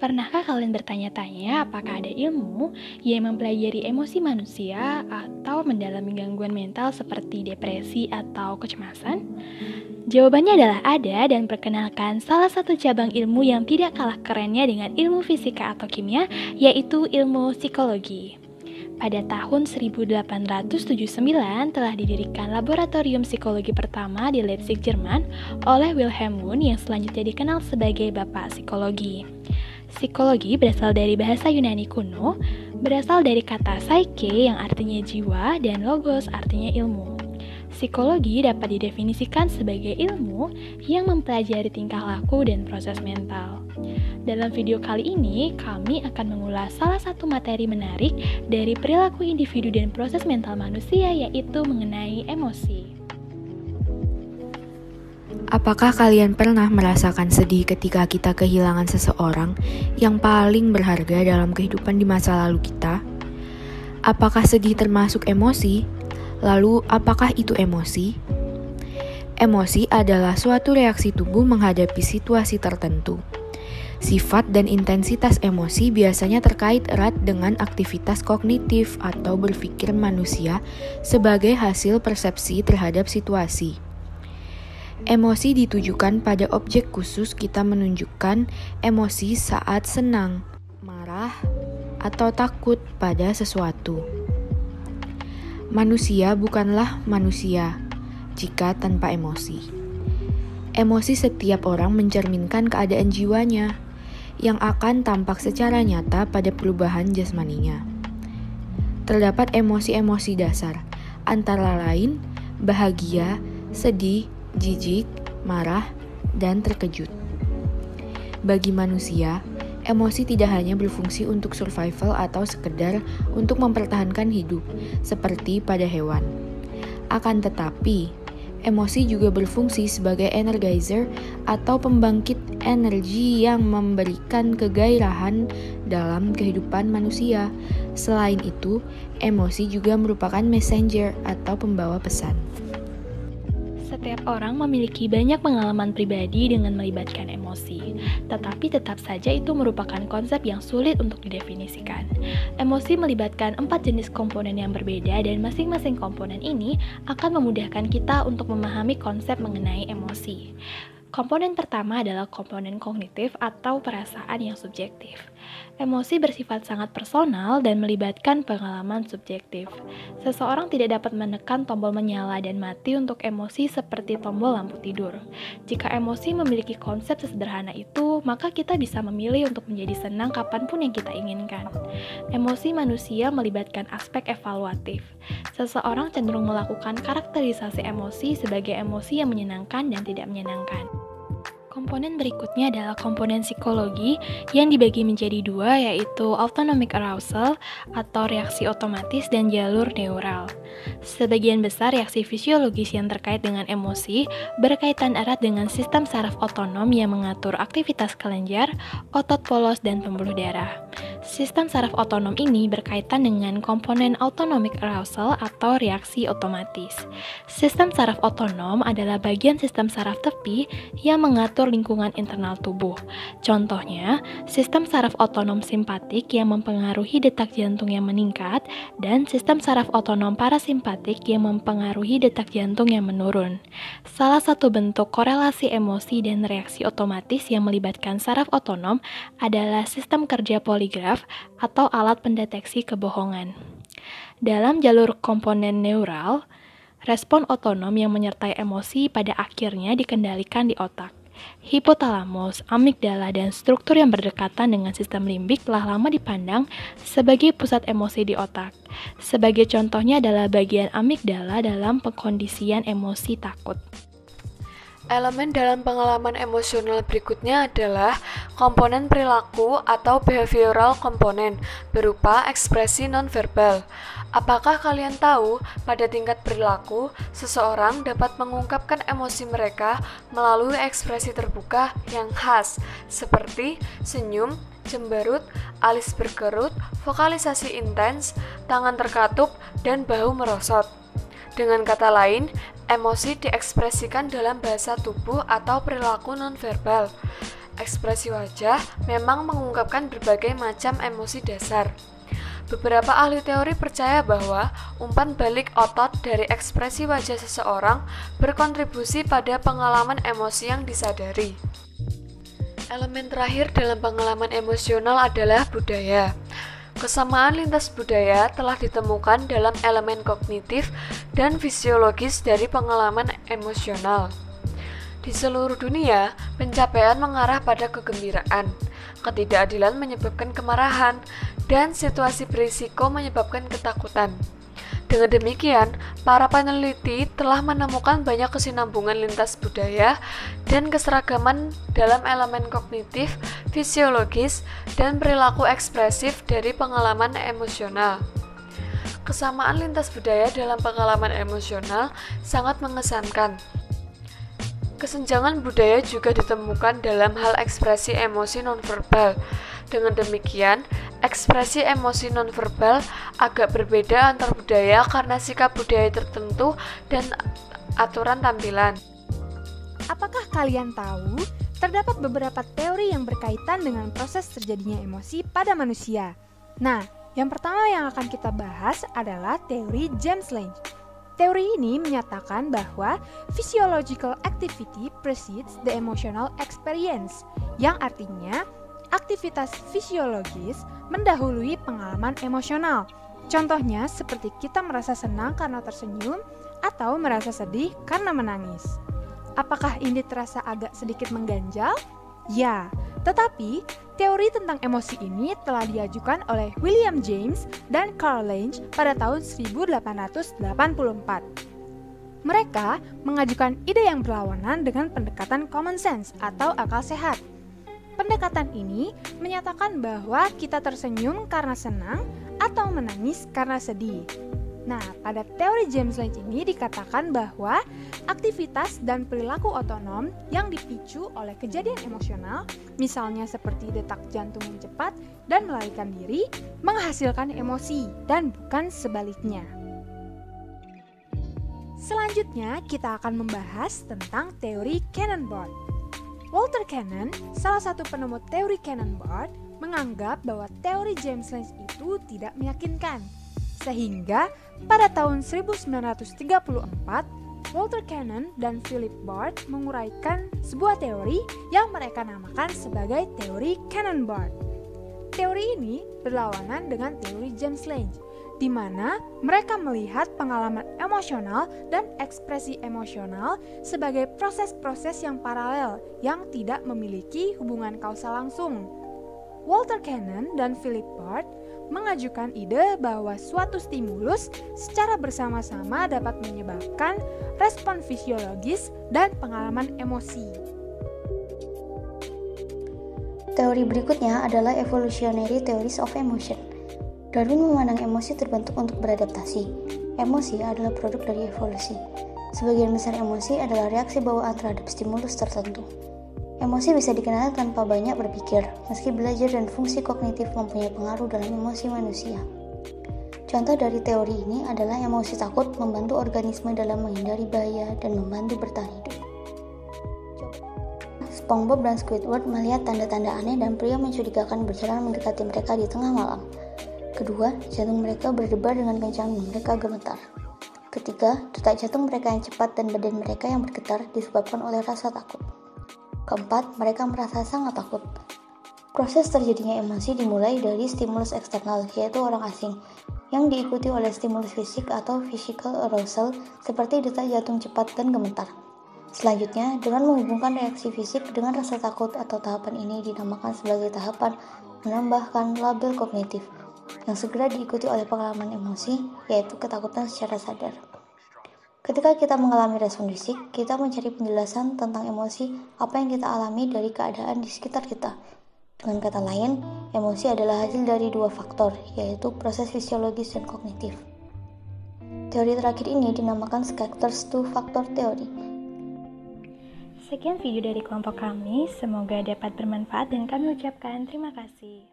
Pernahkah kalian bertanya-tanya apakah ada ilmu yang mempelajari emosi manusia atau mendalami gangguan mental seperti depresi atau kecemasan? Jawabannya adalah ada, dan perkenalkan salah satu cabang ilmu yang tidak kalah kerennya dengan ilmu fisika atau kimia, yaitu ilmu psikologi. Pada tahun 1879 telah didirikan laboratorium psikologi pertama di Leipzig, Jerman oleh Wilhelm Wundt yang selanjutnya dikenal sebagai Bapak Psikologi. Psikologi berasal dari bahasa Yunani kuno, berasal dari kata psyche yang artinya jiwa dan logos artinya ilmu. Psikologi dapat didefinisikan sebagai ilmu yang mempelajari tingkah laku dan proses mental. Dalam video kali ini, kami akan mengulas salah satu materi menarik dari perilaku individu dan proses mental manusia, yaitu mengenai emosi. Apakah kalian pernah merasakan sedih ketika kita kehilangan seseorang yang paling berharga dalam kehidupan di masa lalu kita? Apakah sedih termasuk emosi? Lalu, apakah itu emosi? Emosi adalah suatu reaksi tubuh menghadapi situasi tertentu. Sifat dan intensitas emosi biasanya terkait erat dengan aktivitas kognitif atau berpikir manusia sebagai hasil persepsi terhadap situasi. Emosi ditujukan pada objek khusus. Kita menunjukkan emosi saat senang, marah, atau takut pada sesuatu. Manusia bukanlah manusia jika tanpa emosi. Emosi setiap orang mencerminkan keadaan jiwanya yang akan tampak secara nyata pada perubahan jasmaninya. Terdapat emosi-emosi dasar, antara lain bahagia, sedih, jijik, marah, dan terkejut. Bagi manusia, emosi tidak hanya berfungsi untuk survival atau sekedar untuk mempertahankan hidup, seperti pada hewan. Akan tetapi, emosi juga berfungsi sebagai energizer atau pembangkit energi yang memberikan kegairahan dalam kehidupan manusia. Selain itu, emosi juga merupakan messenger atau pembawa pesan. Setiap orang memiliki banyak pengalaman pribadi dengan melibatkan emosi, tetapi tetap saja itu merupakan konsep yang sulit untuk didefinisikan. Emosi melibatkan 4 jenis komponen yang berbeda, dan masing-masing komponen ini akan memudahkan kita untuk memahami konsep mengenai emosi. Komponen pertama adalah komponen kognitif atau perasaan yang subjektif. Emosi bersifat sangat personal dan melibatkan pengalaman subjektif. Seseorang tidak dapat menekan tombol menyala dan mati untuk emosi seperti tombol lampu tidur. Jika emosi memiliki konsep sesederhana itu, maka kita bisa memilih untuk menjadi senang kapanpun yang kita inginkan. Emosi manusia melibatkan aspek evaluatif. Seseorang cenderung melakukan karakterisasi emosi sebagai emosi yang menyenangkan dan tidak menyenangkan. Komponen berikutnya adalah komponen psikologi yang dibagi menjadi dua, yaitu autonomic arousal atau reaksi otomatis dan jalur neural. Sebagian besar reaksi fisiologis yang terkait dengan emosi berkaitan erat dengan sistem saraf otonom yang mengatur aktivitas kelenjar, otot polos, dan pembuluh darah. Sistem saraf otonom ini berkaitan dengan komponen autonomic arousal atau reaksi otomatis. Sistem saraf otonom adalah bagian sistem saraf tepi yang mengatur lingkungan internal tubuh. Contohnya, sistem saraf otonom simpatik yang mempengaruhi detak jantung yang meningkat, dan sistem saraf otonom parasimpatik yang mempengaruhi detak jantung yang menurun. Salah satu bentuk korelasi emosi dan reaksi otomatis yang melibatkan saraf otonom adalah sistem kerja poligraf atau alat pendeteksi kebohongan. Dalam jalur komponen neural, respon otonom yang menyertai emosi pada akhirnya dikendalikan di otak. Hipotalamus, amigdala, dan struktur yang berdekatan dengan sistem limbik telah lama dipandang sebagai pusat emosi di otak. Sebagai contohnya adalah bagian amigdala dalam pengkondisian emosi takut. Elemen dalam pengalaman emosional berikutnya adalah komponen perilaku atau behavioral komponen berupa ekspresi nonverbal. Apakah kalian tahu, pada tingkat perilaku, seseorang dapat mengungkapkan emosi mereka melalui ekspresi terbuka yang khas, seperti senyum, cemberut, alis berkerut, vokalisasi intens, tangan terkatup, dan bahu merosot. Dengan kata lain, emosi diekspresikan dalam bahasa tubuh atau perilaku nonverbal. Ekspresi wajah memang mengungkapkan berbagai macam emosi dasar. Beberapa ahli teori percaya bahwa umpan balik otot dari ekspresi wajah seseorang berkontribusi pada pengalaman emosi yang disadari. Elemen terakhir dalam pengalaman emosional adalah budaya. Kesamaan lintas budaya telah ditemukan dalam elemen kognitif dan fisiologis dari pengalaman emosional. Di seluruh dunia, pencapaian mengarah pada kegembiraan, ketidakadilan menyebabkan kemarahan, dan situasi berisiko menyebabkan ketakutan. Dengan demikian, para peneliti telah menemukan banyak kesinambungan lintas budaya dan keseragaman dalam elemen kognitif, fisiologis, dan perilaku ekspresif dari pengalaman emosional. Kesamaan lintas budaya dalam pengalaman emosional sangat mengesankan. Kesenjangan budaya juga ditemukan dalam hal ekspresi emosi nonverbal. Dengan demikian, ekspresi emosi nonverbal agak berbeda antar budaya karena sikap budaya tertentu dan aturan tampilan. Apakah kalian tahu, terdapat beberapa teori yang berkaitan dengan proses terjadinya emosi pada manusia? Nah, yang pertama yang akan kita bahas adalah teori James Lange. Teori ini menyatakan bahwa physiological activity precedes the emotional experience, yang artinya aktivitas fisiologis mendahului pengalaman emosional. Contohnya seperti kita merasa senang karena tersenyum atau merasa sedih karena menangis. Apakah ini terasa agak sedikit mengganjal? Ya, tetapi teori tentang emosi ini telah diajukan oleh William James dan Carl Lange pada tahun 1884. Mereka mengajukan ide yang berlawanan dengan pendekatan common sense atau akal sehat. Pendekatan ini menyatakan bahwa kita tersenyum karena senang atau menangis karena sedih. Nah, pada teori James Lange ini dikatakan bahwa aktivitas dan perilaku otonom yang dipicu oleh kejadian emosional, misalnya seperti detak jantung yang cepat dan melarikan diri, menghasilkan emosi dan bukan sebaliknya. Selanjutnya, kita akan membahas tentang teori Cannon-Bard. Walter Cannon, salah satu penemu teori Cannon-Bard, menganggap bahwa teori James Lange itu tidak meyakinkan. Sehingga pada tahun 1934, Walter Cannon dan Philip Bard menguraikan sebuah teori yang mereka namakan sebagai teori Cannon-Bard. Teori ini berlawanan dengan teori James Lange, di mana mereka melihat pengalaman emosional dan ekspresi emosional sebagai proses-proses yang paralel yang tidak memiliki hubungan kausal langsung. Walter Cannon dan Philip Bard mengajukan ide bahwa suatu stimulus secara bersama-sama dapat menyebabkan respon fisiologis dan pengalaman emosi. Teori berikutnya adalah evolutionary theories of emotion. Darwin memandang emosi terbentuk untuk beradaptasi. Emosi adalah produk dari evolusi. Sebagian besar emosi adalah reaksi bawaan terhadap stimulus tertentu. Emosi bisa dikenal tanpa banyak berpikir, meski belajar dan fungsi kognitif mempunyai pengaruh dalam emosi manusia. Contoh dari teori ini adalah emosi takut membantu organisme dalam menghindari bahaya dan membantu bertahan hidup. SpongeBob dan Squidward melihat tanda-tanda aneh dan pria mencurigakan berjalan mendekati mereka di tengah malam. Kedua, jantung mereka berdebar dengan kencang dan mereka gemetar. Ketiga, detak jantung mereka yang cepat dan badan mereka yang bergetar disebabkan oleh rasa takut. Keempat, mereka merasa sangat takut. Proses terjadinya emosi dimulai dari stimulus eksternal, yaitu orang asing, yang diikuti oleh stimulus fisik atau physical arousal seperti detak jantung cepat dan gemetar. Selanjutnya, dengan menghubungkan reaksi fisik dengan rasa takut atau tahapan ini dinamakan sebagai tahapan menambahkan label kognitif, yang segera diikuti oleh pengalaman emosi, yaitu ketakutan secara sadar. Ketika kita mengalami respon fisik, kita mencari penjelasan tentang emosi apa yang kita alami dari keadaan di sekitar kita. Dengan kata lain, emosi adalah hasil dari dua faktor, yaitu proses fisiologis dan kognitif. Teori terakhir ini dinamakan Schacter's Two-Factor Theory. Sekian video dari kelompok kami, semoga dapat bermanfaat dan kami ucapkan terima kasih.